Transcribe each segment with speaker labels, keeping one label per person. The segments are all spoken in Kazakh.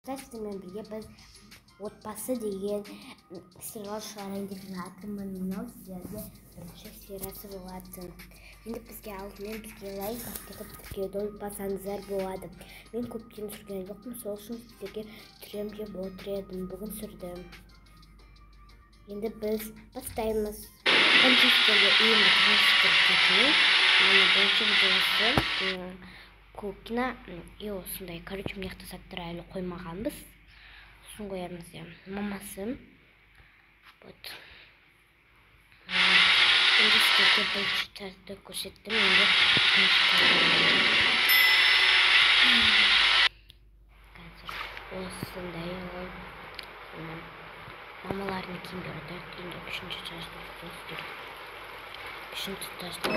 Speaker 1: Сіздермен бірге біз отбасы деген сериал шығарайын деп жатырмын. Мынау сіздерге бірінші сериясы болатын. Енді бізге алдымен лайк басып тіркеуді бассаңыздар болады. Мен көптен түсірген жоқпын, сол үшін сіздерге түсіремін деп отыр едім. Бүгін түсірдім. Енді біз бастаймыз. Бірінші сіздерге үйімді таныстырып кетейін. Бірінші видеосы Кукина и осындай. Короче, мына жақта заттар әлі қоймағанбыз. Сосын қоярмыз. Мамасы. Вот. Енді сіздерге бірінші тазды көрсеттім. Енді қазір осындай мамалардың киімдері. Енді үшінші тазды көрсеттім. Үшінші тазды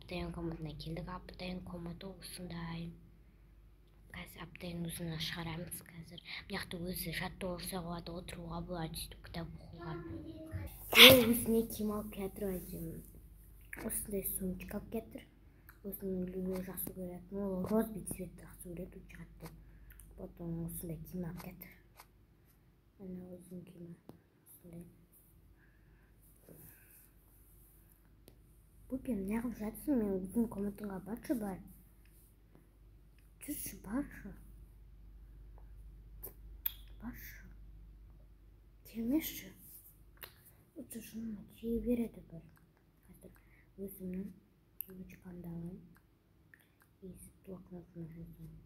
Speaker 1: Аптайын комнатына келдік. Аптайын комната осындай. Қазір аптайын өзіне шығарамыз. Қазір мынақты өзі жаттығу жасауға болады, отыруға болады, сөйтіп кітап оқуға. Өзіне киім алып келатыр әжем. Осындай сумочка алып келатыр. Өзінің любой жақсы көретін. Ол розовый цвет жақсы көреді, шығады. Потом осындай киім алып келатыр. Ана өзінің киімі осындай. Бупем, неғып жатсың? Мен өзің комнатыңа баршы бар. Жүрші, баршы. Баршы. Келмеші. Өте жыныма тие береді бір. Қазір өзімнің ручкамды алайын. Есіп блокнотына жазайын.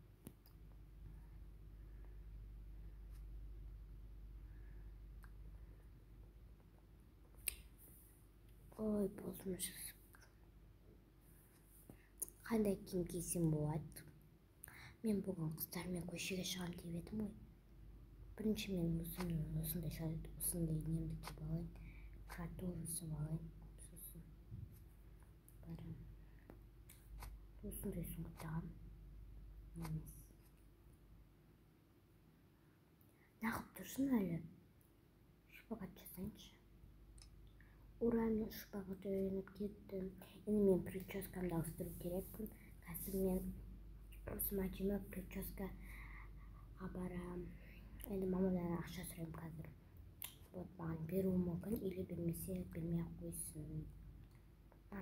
Speaker 1: Ой, бозмышыз. Қандай киім кисем болады? Мен бүгін қыздармен көшеге шығам деп едім ғой. Бірінші мен осындай немді киіп алайын. Кратур жасап алайын. Сосын барам. Осындай сумка тағам. Емес. Нағып тұрсын әлі? Шпагат жасайыншы. Ура, мен шпагат үйреніп кеттім. Енді мен прическамды ауыстыру керекпін. Қазір мен осы мачыма прическаға барам. Енді мамадан ақша сұрайым қазір. Вот маған беруі мүмкін, или бермесе бермей ақ қойсын.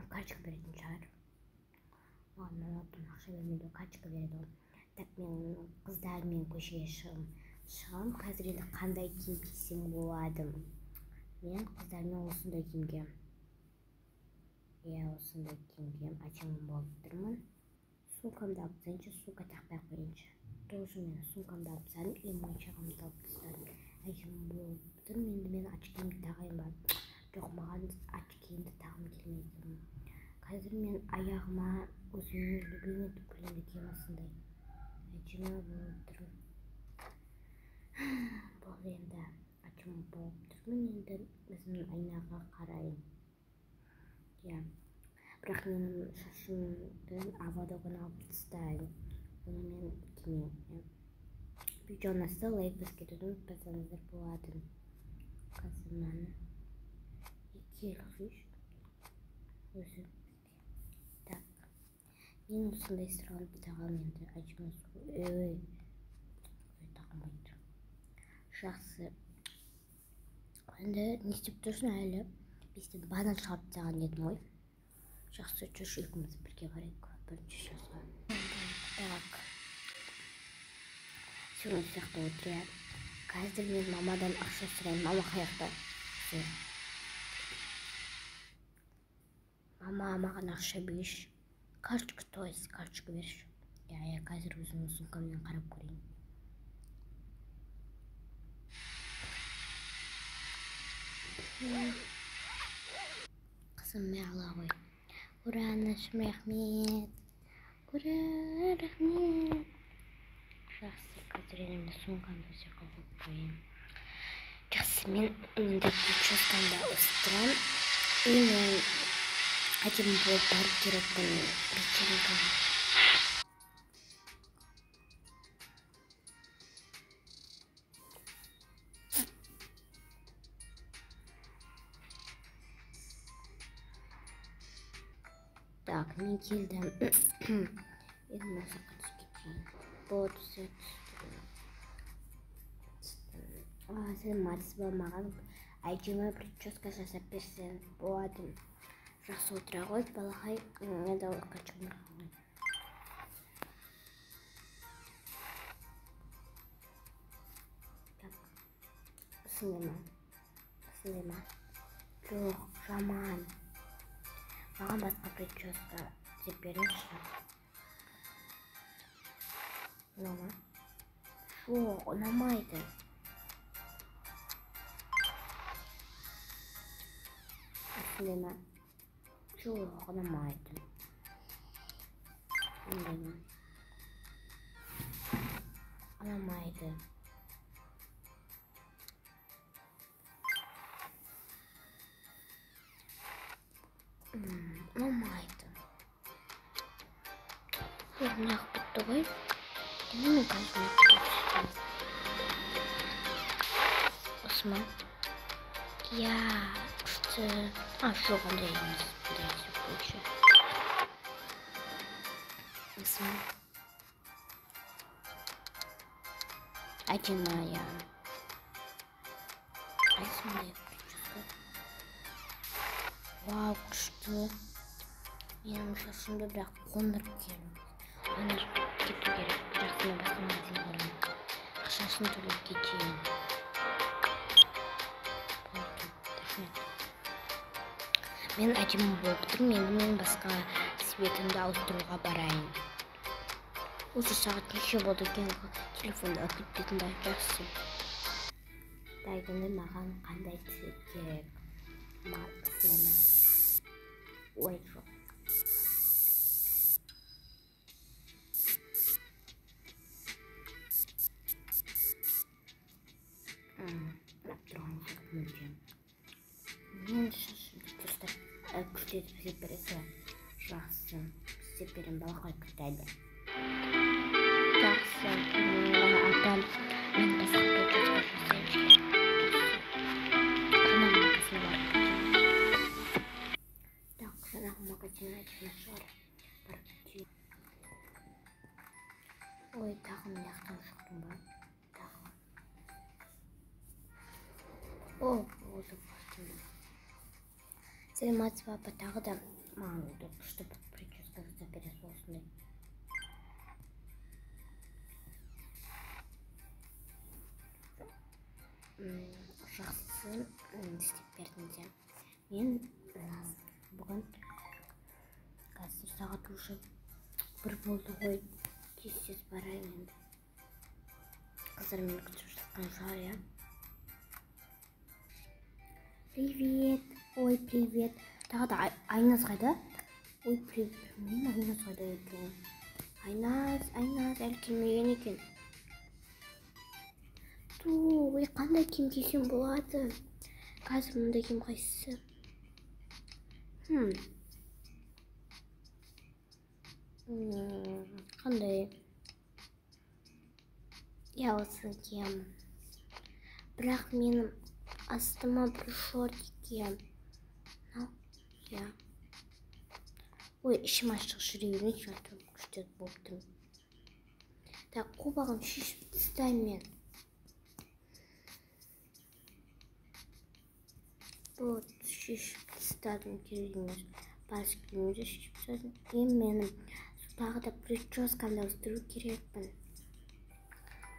Speaker 1: Карточка беретін шығар. Маған мамадан ақша бермейді, карточка береді ғой. Так, мен қыздармен көшеге шығам. Қазір енді қандай киім кисем болады? Мен қыздармен осындай киімгем. Осындай киімгем әчемін болып тұрмын. Сумкамды алып тастайыншы, сумка тақпай қойыншы. Тоже мен сумкамды алып тастадым, и моншағымды алып тастадым. Әчемін болып тұрмын. Енді мен очкиімді тағайын ба? Жоқ, маған очкиімді тағым келмейді. Қазір мен аяғыма өзімнің любимый туфлимді кием осындай. Әчемін болып тұрмын. Бұл енді әчемін болып тұрмын. Енді өзімнің айнаға қарайын. Бірақ менің шашымды авададан алып тастайын. Оны мен кимеймін. Видеоны насты лайк басып кетуді ұмытпасаңыздар болады. Қазір мынаны 2 елғыш өзі. Так. Мен осындай сұрағанды тағам енді әжіміз тағамайды. Жақсы. Енді не істеп тұрсын әлі? Бестен банан шығарып тағын едім ғой. Жақсы, жүрші екіміз бірге барайық. Бірінші жазға. Так. Сүйін сияқты отырайын. Қазір мен мамадан ақша сұрайын. Мама қаяқта? Мама маған ақша берші. Карточка, то есть карточка берші. Қазір өзімнің сумкаммен қарап көрейін. Қызым мәғла ғой. Ура, анашым, рахмет. Ура, рахмет. Жақсы, қазір енімді сумкамды өсеқа қойып қойын. Жақсы, мен енді прическамды ауыстырам. И мен әжемін болып барып керекпін вечеринкаға. Так, мен келдім. Енді мына жаққа түсіп кетейін. болады. Саламатсыз ба, маған әдемі прическа жасап берсең болады. Жақсы отыра ғой, балақай. Мен де қачқым. Осындай ма? Жоқ, жаман. Маған басқа прическа деп беріңізші. Ұнама? Жоқ, ұнамайды. Осындай ма? Жоқ, ұнамайды. Осындай ма? Ұнамайды. Ұнамайды. Жоқ, неғып бітті ғой? Немен қазір осы ма? Я, күшті. Жоқ, ондай емес. Осы ма? Әдемі, я. Қайсындай прическа? Вау, күшті. Менің шашымды бірақ қондырып келдім. Қондырып кету керек. Бірақ мен басқа магазин барамын. Ақшасын төлеп кетейін. Мен әдемі болып тұрмын. Енді мен басқа светімді ауыстыруға барайын. Осы сағат неше болды екен, телефонда өкітпейтін жақсы. Енді маған қандай цвет керек? Ой, жоқ. Мен шашымды күштетіп істеп бересі жақсы. Істеп берем, балақай күтеді. Жақсы. Апам, мен басқа прическа жасайыншы. Жаңағы магазин әдемі шығар. Ой, тағы мен яқтан шықтым ба? О, болды бастым. Саламатсыз ба, апа, тағы да маған күшті прическа жасап бересіз осындай. Жақсы істеп бердіңіз. Мен бүгін қазір сағат уже 1 болды ғой. Тез барайын енді. Қыздар мені күтіп жатқан шығар, я? Привет. Ой, привет. Тағы да Айназ қайда? Ой, привет. Мен Айназ қайда екен? Айназ, әлі келмеген екен. Ой, қандай киім кисем болады? Қазір мұндай киім қайсысы? Қандай? Я осы кием. Бірақ менің астыма бір шорт кием. Я. Ой, ішім ашық жүре берейінші, күштет болып тұрмын. Так, қобағын шешіп тастаймын мен. Вот, шешіп тастадым, керек емес. Бас киімді шешіп тастадым. Менің тағы да прическамды ауыстыру керекпін.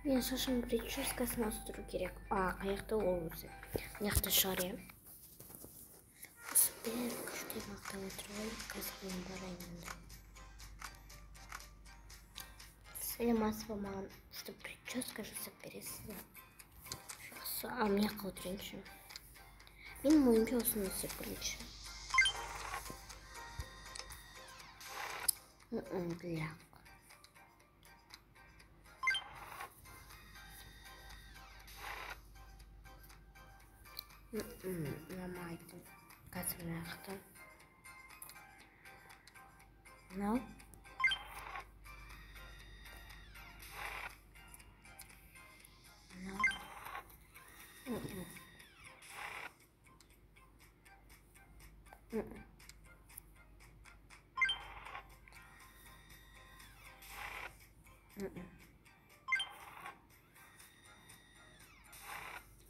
Speaker 1: Мен шашым прическасын ауыстыру керек. Қаяқта ол өзі. Мынақты шығар, я? Осы бәрі күшті мақтап отыр ғой. Қазір мен барайын енді. Саламатсыз ба, маған күшті прическа жасап бересіз бе? Жақсы. Мына жаққа отырайыншы. Менің ойымша осыны істеп көрейінші. Бляқ. Ұнамайды. Қазір мына жақта. Мынау.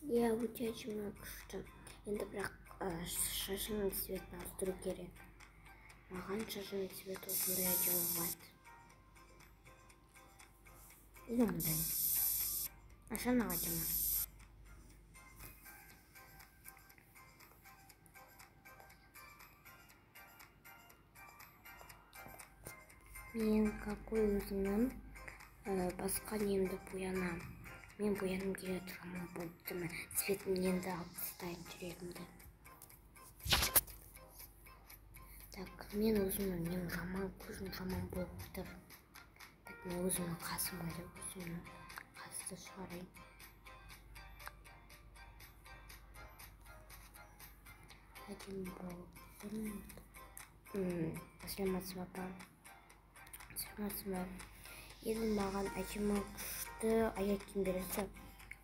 Speaker 1: Я вытягиваю күшті. Енді бірақ шашының цветін ауыстыру керек. Маған шашының цветі осындай әдемі болады. Или мындай. Ашана әдемі. Мен какой өзімнің басқа немді боянам. Мен бояным келеді жаман болыпты ма? Цветін енді алып тастайын жүрегімді. Так, мен өзімнің нем жаман, көзім жаман болып тұр. Так, мен өзімнің қасым ойлап, өзімнің қасты шығарайын. Әдемі болып. Саламатсыз ба? Саламатсыз ба? Енді маған әдемі күшті аяқ киім берілсе,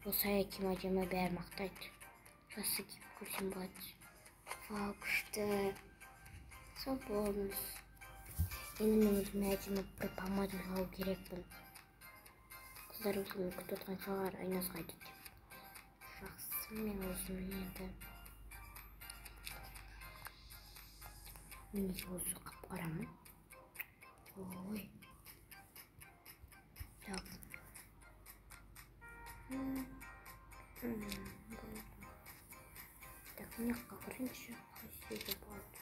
Speaker 1: осы аяқ киім әдемі бәрі мақтайды. Жасы киіп көрсем болады. Вау, күшті. Сау болыңыз. Енді мен өзіме әдемі бір помада салу керекпін. Қыздар өзімді күтіп отырған шығар, айнасқа айтады деп. Жақсы, мен өзімнің енді. Мен өзі қап-қарамын. Ой. Так. Так, мне как раньше красиво будет.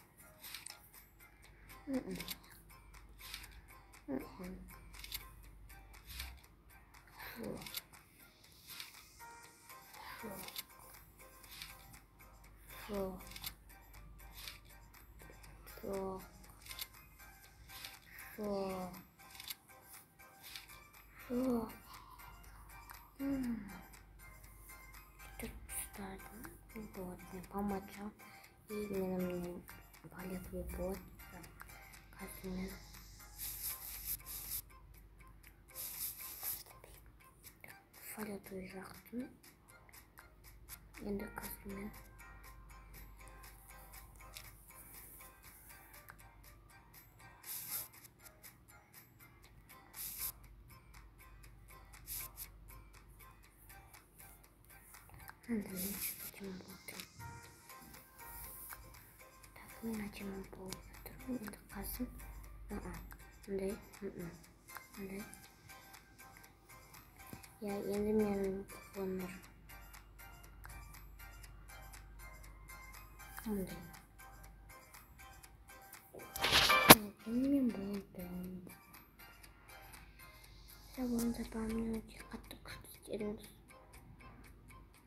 Speaker 1: Фу. Тут ставим. Вот, мне помочал. И мне палетовый бот. Касмен. Фалетовый жахтын. Енді касмен. Надо меньше почему будет. Так, мы начнем по второму. Это касым. Андай. Андай. Я енді мен планер. Андай. Мен болдым. Сабын запомню, қатты күшті істеріңіз.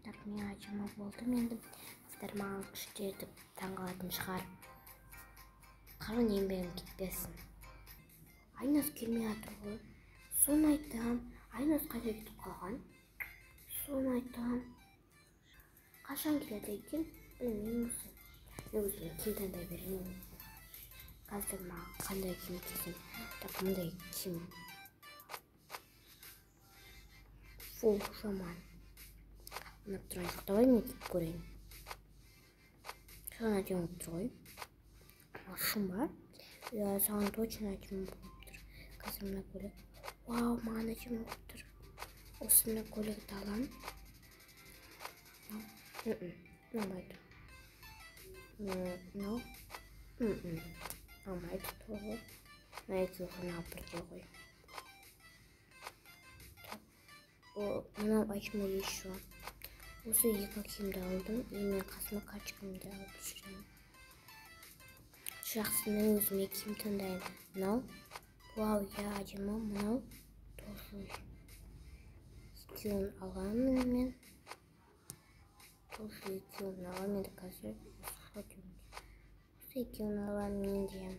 Speaker 1: Так, мен әдемі болдым енді. Қыздар маған күшті етіп таңғалатын шығар. Қалың еңбегім кетпесін. Айнас келмей жатыр ғой. Соны айтам. Айнас қайда кетіп қалған? Соны айтам. Қашан келеді екен? Білмеймін өзі. Мен өзіме киім таңдай беремін. Қазір маған қандай киім кисем? Так, мындай киім. Фу, жаман. Ұнап тұрайық. Давай мен киіп көрейін. Саған әдемі болып тұр ғой. Шын ба? Саған точно әдемі болып тұр. Қазір мына көйлек. Вау, маған әдемі болып тұр. Осы мына көйлекті аламын. Ұнамайды. Ұнамайды тоғы. Найты ұнап бірге ғой. Мынау әдемі еще. Осы екі киімді алдым. И мен қасыма качкамды алып жүремін. Жақсы, мен өзіме киім таңдайын. Мынау. Вау, я әдемі. Мынау. Тоже. Екеуін аламын мен. Тоже екеуін аламын. Енді қазір. Осы екеуін аламын мен де.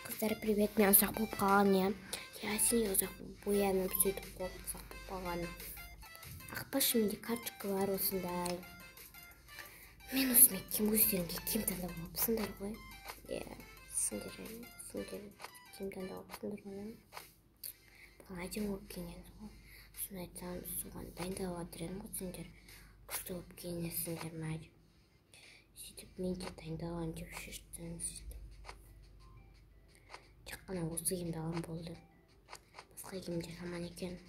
Speaker 1: Қыздар, привет, мен ұзақ болып қалған, я. Я сен ұзақ боянып сөйтіп болып ұзақ болып қалған. Ақпашы менде карточка бар осындай. Мен өзіме өздеріңге киім таңдап алыпсыңдар ғой. Сендер киім таңдап алыпсыңдар ғой. Бұған әдемі болып киінесіз ғой. Соны айтсам, соған дайындалып жатыр едім ғой, сендер күшті болып киінесіңдер ме? Сөйтіп мен де дайындалайын деп шештім. Тек қана осы киімді алам болды. Басқа киімдер жаман екен.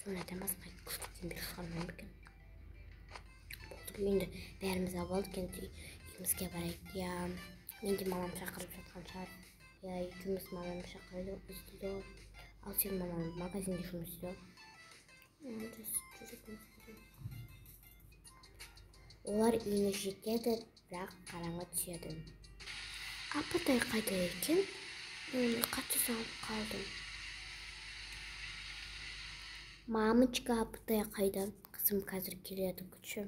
Speaker 1: Sonradan басқа күштен бері шығармайым екен. Болды, үйінде бәріміз алып алдық, енді үйімізге барайық. Я, менде мамам шақырып жатқан шығар. Я, екеуміз мамам шақырды, істейді. Ал сен мамам магазинде жұмыс істейді. Олар үйіне жетеді, бірақ қараңғы түседі. Апатай қайда екен? Қатты сағып қалдым. Мамочка, апатай қайда? Қызым қазір келеді, күші.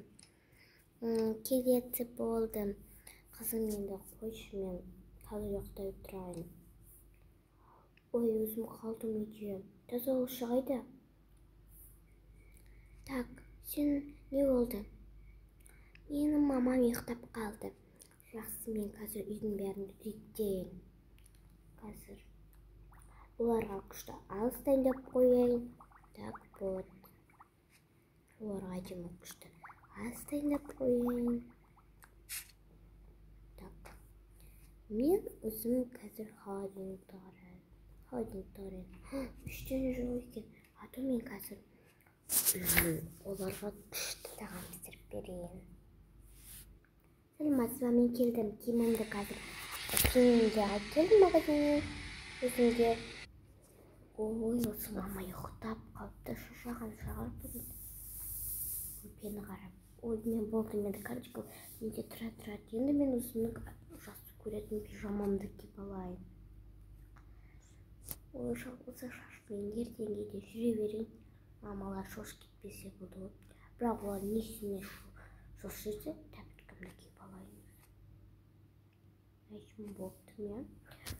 Speaker 1: Келеді болды. Қызым енді қойшы, мен қазір ұйықтай тұрайын. Ой, өзім қалдым үйде. Тазалаушы қайда? Так, сен не болды? Менің мамам ұйықтап қалды. Жақсы, мен қазір үйдің бәрін түзетейін. Қазір оларға күшті алыс дайындап қояйын. Так, вот. Оларға әдемі күшті алыс дайындап қояйын. Так. Мен өзім қазір холодильникті қарайын. Үштен жоқ екен. А то мен қазір оларға күшті тағам пісіріп берейін. Сәлеметсіз бе, мен келдім. Киімімді қазір киімімді алып келдім магазиннен. Өзімде. Ой, осы мама ұйықтап қалыпты, шаршаған шығар бүгін. Бені қарап. Ой, мен болды, менде карточка, менде тұрады. Енді мен өзімнің жақсы көретін пижамамды киіп алайын. Ой, осы шашпен ертеңге де жүре берейін. Мамалар шош кетпесе болды. Бірақ олар несіне шошысы, тәптікімді киіп алайын. Әжім болыпты мен.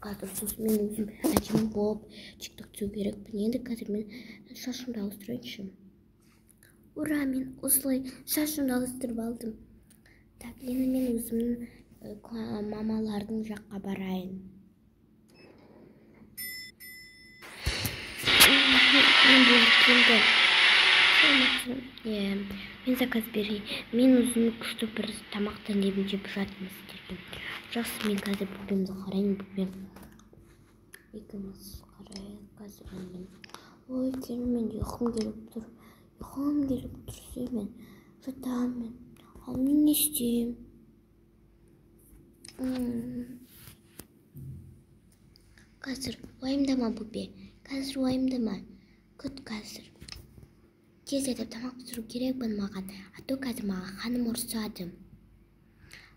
Speaker 1: Қазір мен өзім әжім болып тикток түсу керекпін. Енді қазір мен шашымды ауыстырайыншы. Ура, мен осылай шашымды ауыстырып алдым. Так, енді мен өзімнің мамалардың жаққа барайын. Мен заказ берейін. Мен өзім күшті бір тамақтан дебін жеп жатырмыз істердім. Жақсы, мен қазір бөпемді қарайын, бөпем. Екіміз қарайын, қазір мен. Ой, келін, мен ұйқым келіп тұр. Мен жатамын. Ал мен не істеймін? Қазір уайымдама, бөпе. Қазір уайымдама. Күт қазір. Тез етіп тамақ пісіру керекпін маған. А то қазір маған ханым ұрсады.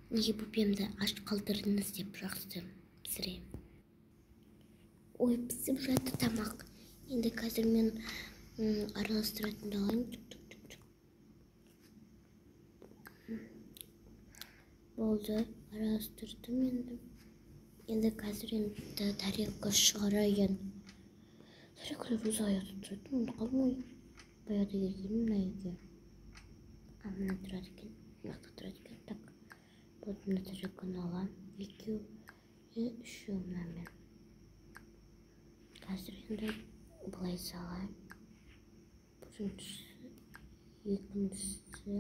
Speaker 1: Неге бөпемді аш қалдырдыңыз деп жақсы пісірем. Ой, пісіп жатты тамақ. Енді қазір мен араластыратын далайын. Болды, араластырдым енді. Енді қазір енді тарелка шығарайын. Тарелкалар өзі аяқты тұрады. Оны қалмай. Баяғыда келгенім мына үйге. Мына тұрады екен. Мына тұрады екен. Так. Болды, мына тарелканы алам. Екеу, үшеу мынамен. Қазір енді былай салайын. Біріншісі, екіншісі,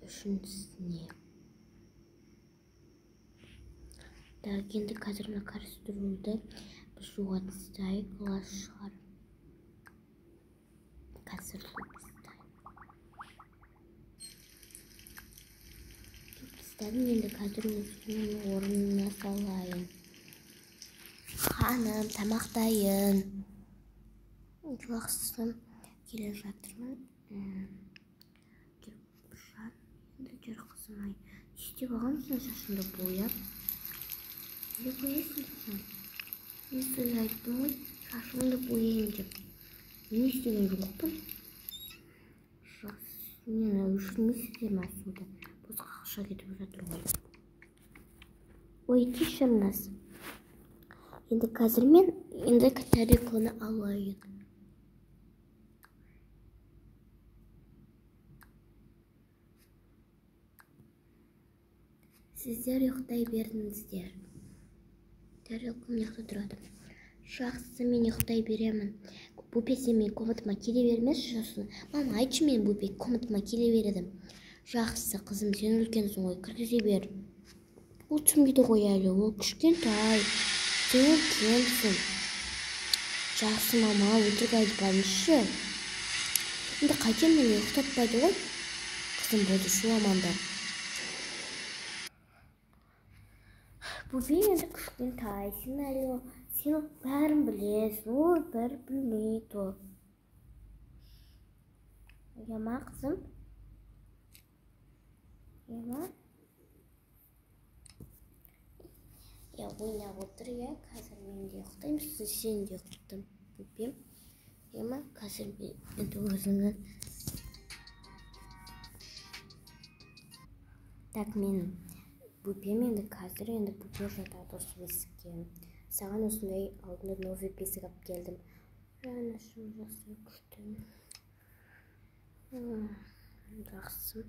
Speaker 1: үшіншісіне. Так, енді қазір мына кастрюльді біз жуған тастайық, лас шығар. Қазір тастадым, енді қазір өзінің орнына салайын. Ханым, тамақтайын. Жақсы келе жатырмын. Енді жер қызым-ай. Істеп алғансың шашымды бояп. Не боясың сен? Мен сөз айттым ғой, шашымды бояйын деп. Мен істеген жоқпын. Жақсы, мені өшірмейсіздер ме суда? Босқа ақша кетіп жатыр ғой. Ой, кешіріңіз. Енді қазір мен тарелканы алайын. Сіздер ұйықтай бердіңіздер. Тарелкам ұйықта тұрады. Жақсы, мен ұйықтай беремін. Бөпе, сен мен комнатыма келе бермеші жасын. Мама, айтшы, мен бөпе комнатыма келе бередім. Жақсы, қызым, сен үлкенсің ғой, кіргізе бер. Ол түсінбейді ғой әлі, ол кішкентай. Сен үлкенсің. Жақсы мама, өтірік айтпаңызшы. Енді қайтем, мені ұйықтатпайды ғой. Қызым болды, шуламанда. Бөбең енді кішкентай, сен әлі сен бәрін білесің, ол бәрі білмейді ол. Ұяма қызым? Ұяма? Я ойнап отыр, я қазір мен де ұйықтаймын, сен де ұйықтам, бөбем. Ұяма, қазір енді өзіңнің. Так, мен бөбем енді қазір енді бөбем жатады осы бесікке. Саған осындай алдында новый бесік алып келдім. Жанашым жақсы күшті. Жақсы.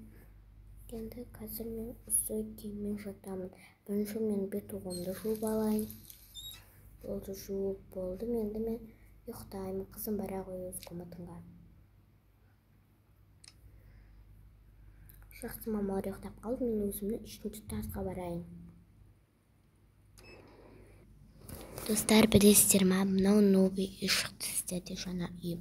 Speaker 1: Енді қазір мен осы киіммен жатамын. Бірінші мен бет-оғымды жуып алайын. Болды, жуып болды. Енді мен ұйықтаймын. Қызым бара ғой өз комнатыңа. Жақсы, мамалар ұйықтап қалды. Мен өзімнің үшінші тасқа барайын. Достар, білесіздер ма, мынау новый үй шықты сіздерде, жаңа үй.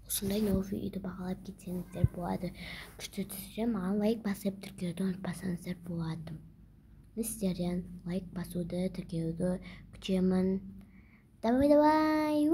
Speaker 1: Осындай новый үйді бағалап кетсеңіздер болады. Күшті түссе маған лайк басып тіркеуді ұмытпасаңыздар болады. Сіздерден лайк басуды, тіркеуді күтемін. Давай!